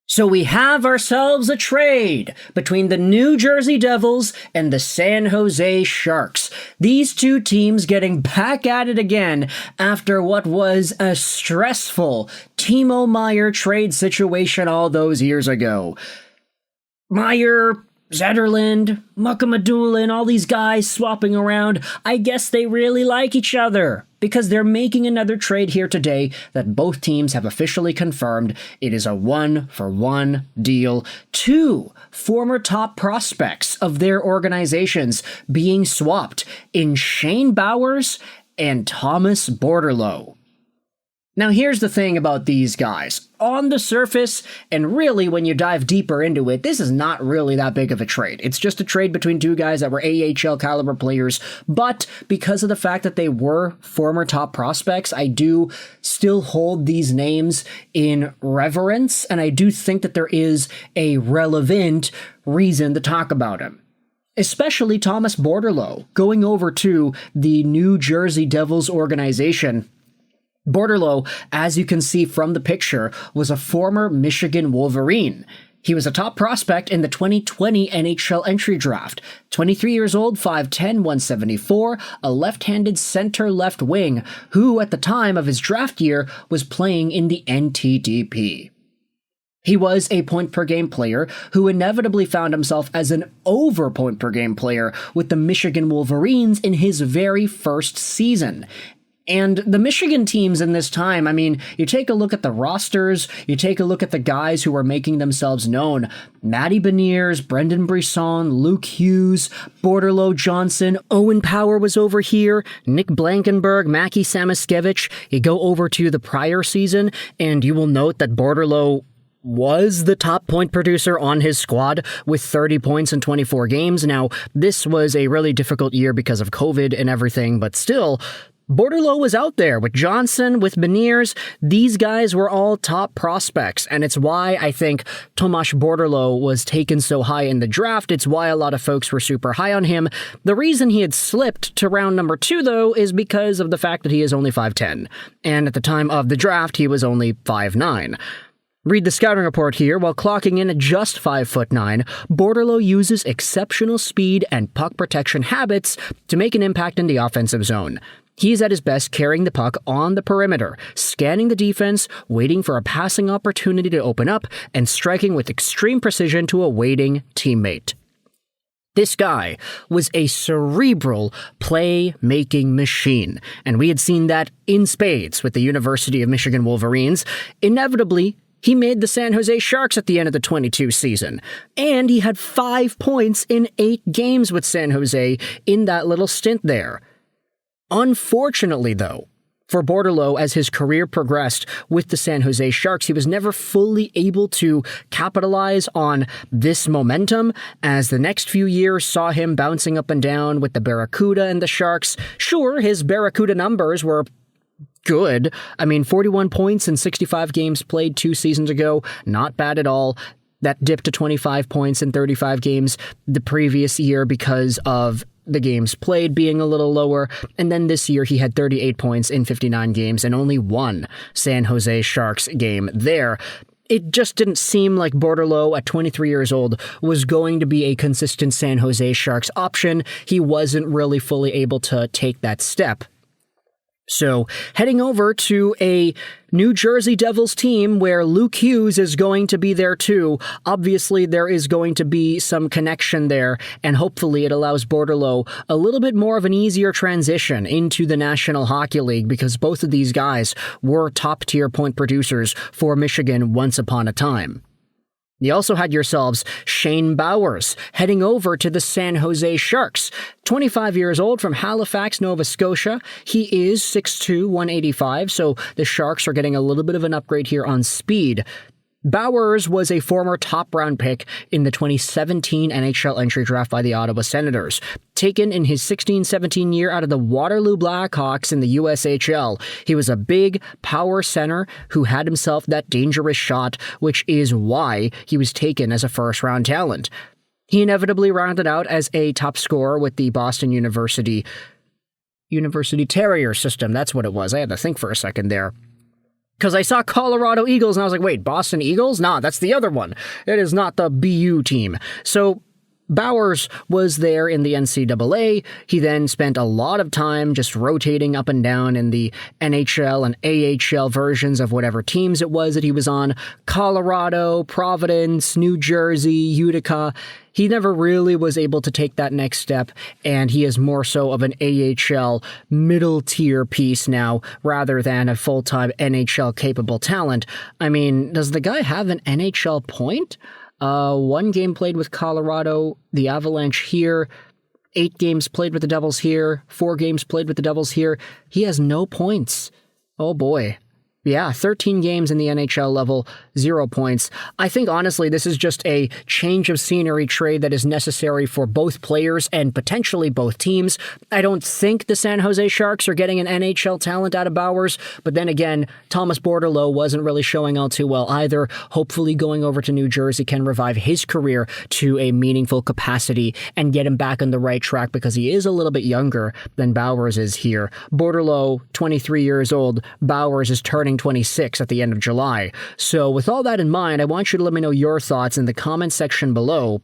So we have ourselves a trade between the New Jersey Devils and the San Jose Sharks. These two teams getting back at it again after what was a stressful Timo Meier trade situation all those years ago. Meier, Zetterlund, Mukamadulin, all these guys swapping around. I guess they really like each other because they're making another trade here today that both teams have officially confirmed. It is a 1-for-1 deal. Two former top prospects of their organizations being swapped in Shane Bowers and Thomas Bordeleau. Now here's the thing about these guys. On the surface, and really when you dive deeper into it, this is not really that big of a trade. It's just a trade between two guys that were AHL caliber players, but because of the fact that they were former top prospects, I do still hold these names in reverence, and I do think that there is a relevant reason to talk about him. Especially Thomas Bordeleau, going over to the New Jersey Devils organization. Bordeleau, as you can see from the picture, was a former Michigan Wolverine. He was a top prospect in the 2020 NHL Entry Draft. 23 years old, 5'10", 174, a left-handed center left wing, who at the time of his draft year was playing in the NTDP. He was a point-per-game player who inevitably found himself as an over-point-per-game player with the Michigan Wolverines in his very first season. And the Michigan teams in this time, I mean, you take a look at the rosters, you take a look at the guys who are making themselves known. Matty Beniers, Brendan Brisson, Luke Hughes, Bordeleau Johnson, Owen Power was over here, Nick Blankenberg, Mackie Samoskevich. You go over to the prior season, and you will note that Bordeleau was the top point producer on his squad with 30 points in 24 games. Now, this was a really difficult year because of COVID and everything, but still, Bordeleau was out there with Johnson, with Beniers. These guys were all top prospects, and it's why I think Tomáš Bordeleau was taken so high in the draft. It's why a lot of folks were super high on him. The reason he had slipped to round number 2, though, is because of the fact that he is only 5'10", and at the time of the draft, he was only 5'9". Read the scouting report here. While clocking in at just 5'9", Bordeleau uses exceptional speed and puck protection habits to make an impact in the offensive zone. He's at his best carrying the puck on the perimeter, scanning the defense, waiting for a passing opportunity to open up, and striking with extreme precision to a waiting teammate. This guy was a cerebral play-making machine, and we had seen that in spades with the University of Michigan Wolverines. Inevitably, he made the San Jose Sharks at the end of the 22 season, and he had 5 points in 8 games with San Jose in that little stint there. Unfortunately, though, for Bordeleau, as his career progressed with the San Jose Sharks, he was never fully able to capitalize on this momentum, as the next few years saw him bouncing up and down with the Barracuda and the Sharks. Sure, his Barracuda numbers were good. I mean, 41 points in 65 games played 2 seasons ago, not bad at all. That dipped to 25 points in 35 games the previous year because of the games played being a little lower, and then this year he had 38 points in 59 games and only 1 San Jose Sharks game there. It just didn't seem like Bordeleau, at 23 years old, was going to be a consistent San Jose Sharks option. He wasn't really fully able to take that step. So, heading over to a New Jersey Devils team where Luke Hughes is going to be there too. Obviously, there is going to be some connection there, and hopefully it allows Bordeleau a little bit more of an easier transition into the National Hockey League, because both of these guys were top-tier point producers for Michigan once upon a time. You also had yourselves Shane Bowers heading over to the San Jose Sharks. 25 years old, from Halifax, Nova Scotia. He is 6'2", 185, so the Sharks are getting a little bit of an upgrade here on speed. Bowers was a former top-round pick in the 2017 NHL Entry Draft by the Ottawa Senators. Taken in his 16-17 year out of the Waterloo Blackhawks in the USHL, he was a big power center who had himself that dangerous shot, which is why he was taken as a first-round talent. He inevitably rounded out as a top scorer with the Boston University Terrier system. That's what it was. I had to think for a second there. Because I saw Colorado Eagles and I was like, wait, Boston Eagles? Nah, that's the other one. It is not the BU team. So Bowers was there in the NCAA. He then spent a lot of time just rotating up and down in the NHL and AHL versions of whatever teams it was that he was on. Colorado, Providence, New Jersey, Utica. He never really was able to take that next step, and he is more so of an AHL middle-tier piece now rather than a full-time NHL-capable talent. I mean, does the guy have an NHL point? 1 game played with Colorado, the Avalanche here, 8 games played with the Devils here, 4 games played with the Devils here. He has no points. Oh boy. Yeah, 13 games in the NHL level, 0 points. I think, honestly, this is just a change of scenery trade that is necessary for both players and potentially both teams. I don't think the San Jose Sharks are getting an NHL talent out of Bowers, but then again, Thomas Bordeleau wasn't really showing out too well either. Hopefully going over to New Jersey can revive his career to a meaningful capacity and get him back on the right track because he is a little bit younger than Bowers is here. Bordeleau, 23 years old. Bowers is turning 26 at the end of July. So with all that in mind, I want you to let me know your thoughts in the comment section below.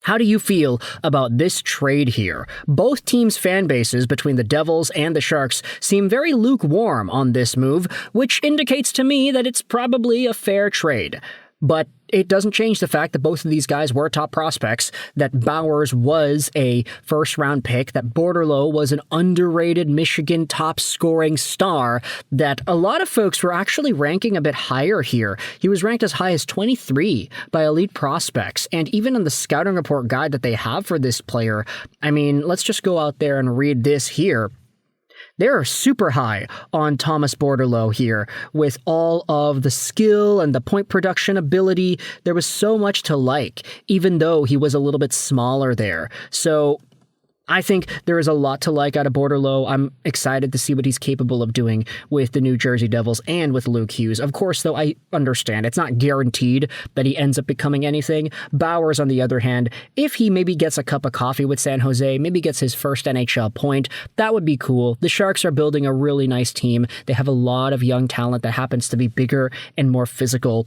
How do you feel about this trade here? Both teams' fan bases between the Devils and the Sharks seem very lukewarm on this move, which indicates to me that it's probably a fair trade. But it doesn't change the fact that both of these guys were top prospects, that Bowers was a first-round pick, that Bordeleau was an underrated Michigan top-scoring star, that a lot of folks were actually ranking a bit higher here. He was ranked as high as 23 by Elite Prospects, and even in the scouting report guide that they have for this player, I mean, let's just go out there and read this here. They're super high on Thomas Bordeleau here with all of the skill and the point production ability. There was so much to like, even though he was a little bit smaller there. So I think there is a lot to like out of Bordeleau. I'm excited to see what he's capable of doing with the New Jersey Devils and with Luke Hughes. Of course, though, I understand it's not guaranteed that he ends up becoming anything. Bowers, on the other hand, if he maybe gets a cup of coffee with San Jose, maybe gets his first NHL point, that would be cool. The Sharks are building a really nice team. They have a lot of young talent that happens to be bigger and more physical.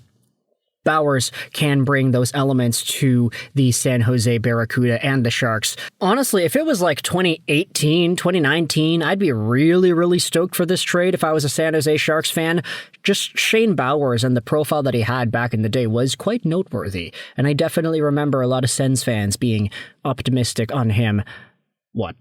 Bowers can bring those elements to the San Jose Barracuda and the Sharks. Honestly, if it was like 2018, 2019, I'd be really, really stoked for this trade if I was a San Jose Sharks fan. Just Shane Bowers and the profile that he had back in the day was quite noteworthy, and I definitely remember a lot of Sens fans being optimistic on him.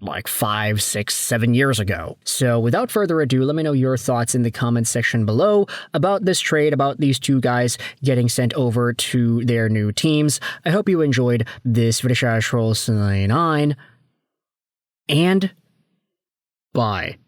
Like 5, 6, 7 years ago. So without further ado, let me know your thoughts in the comments section below about this trade, about these two guys getting sent over to their new teams. I hope you enjoyed this video, and bye.